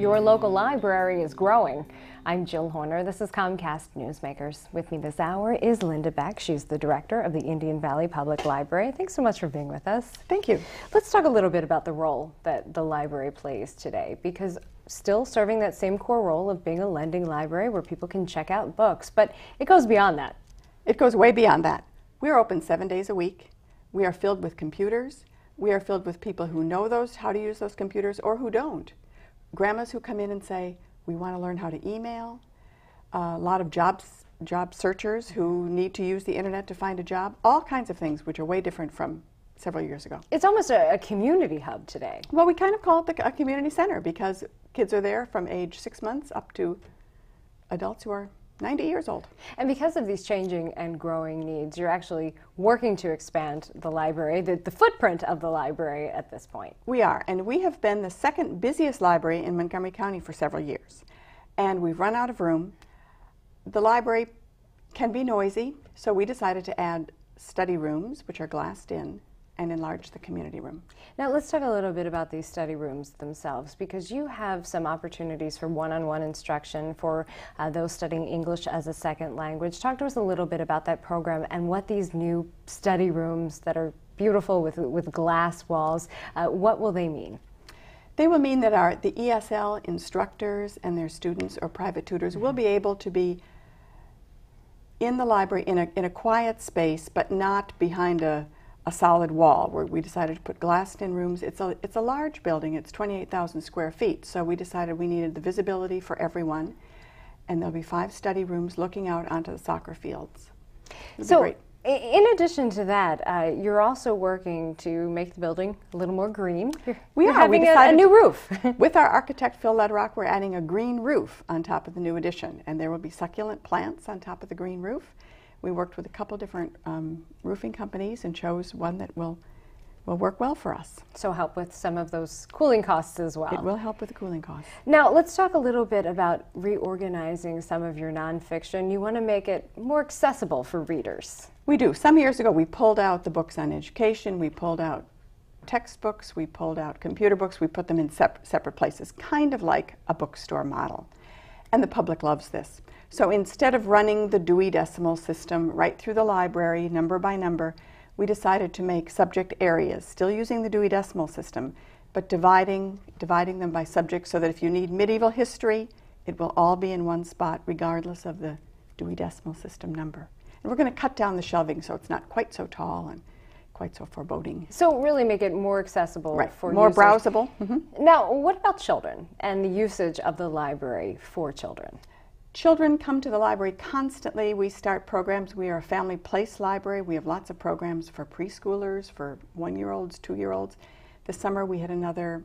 your local library is growing. I'm Jill Horner. This is Comcast Newsmakers. With me this hour is Linda Beck. She's the director of the Indian Valley Public Library. Thanks so much for being with us. Thank you. Let's talk a little bit about the role that the library plays today, because still serving that same core role of being a lending library where people can check out books, but it goes beyond that. It goes way beyond that. We are open 7 days a week. We are filled with computers. We are filled with people who know how to use those computers or who don't. Grandmas who come in and say, we want to learn how to email. A lot of job searchers who need to use the internet to find a job. All kinds of things which are way different from several years ago. It's almost a community hub today. Well, we kind of call it a community center because kids are there from age 6 months up to adults who are 90 years old. And because of these changing and growing needs, you're actually working to expand the library, the footprint of the library at this point. We are, and we have been the second busiest library in Montgomery County for several years. And we've run out of room. The library can be noisy, so we decided to add study rooms, which are glassed in, and enlarge the community room. Now let's talk a little bit about these study rooms themselves, because you have some opportunities for one-on-one instruction for those studying English as a second language. Talk to us a little bit about that program and what these new study rooms that are beautiful with glass walls, what will they mean? They will mean that the ESL instructors and their students or private tutors will be able to be in the library in a quiet space, but not behind a solid wall, where we decided to put glassed-in rooms. It's a large building. It's 28,000 square feet, so we decided we needed the visibility for everyone, and there'll be 5 study rooms looking out onto the soccer fields. So, in addition to that, you're also working to make the building a little more green. You're having a new roof. With our architect, Phil Ledrock, we're adding a green roof on top of the new addition, and there will be succulent plants on top of the green roof. We worked with a couple different roofing companies and chose one that will work well for us. So help with some of those cooling costs as well. It will help with the cooling costs. Now let's talk a little bit about reorganizing some of your nonfiction. You want to make it more accessible for readers. We do. Some years ago we pulled out the books on education, we pulled out textbooks, we pulled out computer books, we put them in separate places, kind of like a bookstore model. And the public loves this. So instead of running the Dewey Decimal System right through the library, number by number, we decided to make subject areas, still using the Dewey Decimal System, but dividing them by subject so that if you need medieval history, it will all be in one spot, regardless of the Dewey Decimal System number. And we're going to cut down the shelving so it's not quite so tall and quite so foreboding. So really make it more accessible for more users. Browsable. Now, what about children and the usage of the library for children? Children come to the library constantly. We start programs. We are a family place library. We have lots of programs for preschoolers, for 1-year-olds, 2-year-olds. This summer we had another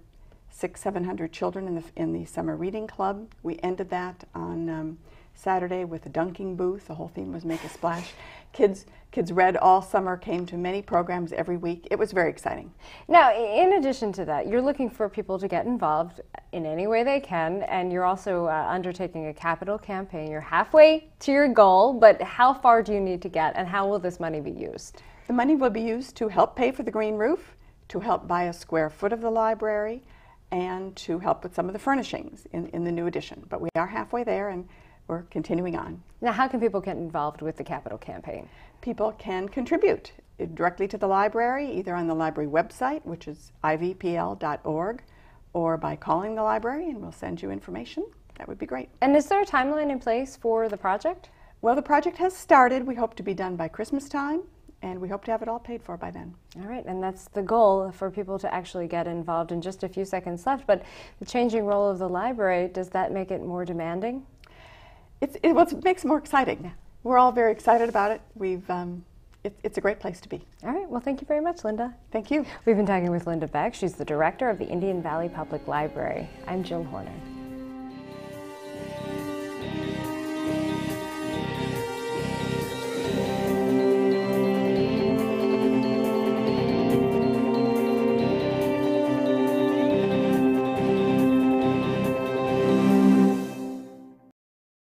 600-700 children in the summer reading club. We ended that on Saturday with a dunking booth. The whole theme was Make a Splash. Kids read all summer, came to many programs every week. It was very exciting. Now, in addition to that, you're looking for people to get involved in any way they can, and you're also undertaking a capital campaign. You're halfway to your goal, but how far do you need to get, and how will this money be used? The money will be used to help pay for the green roof, to help buy a square foot of the library, and to help with some of the furnishings in the new addition. But we are halfway there, and we're continuing on. Now, how can people get involved with the capital campaign? People can contribute directly to the library, either on the library website, which is ivpl.org, or by calling the library, and we'll send you information. That would be great. And is there a timeline in place for the project? Well, the project has started. We hope to be done by Christmas time, and we hope to have it all paid for by then. All right, and that's the goal, for people to actually get involved. In just a few seconds left, but the changing role of the library, does that make it more demanding? It makes it more exciting. Yeah. We're all very excited about it. It's a great place to be. All right, well, thank you very much, Linda. Thank you. We've been talking with Linda Beck. She's the director of the Indian Valley Public Library. I'm Jill Horner.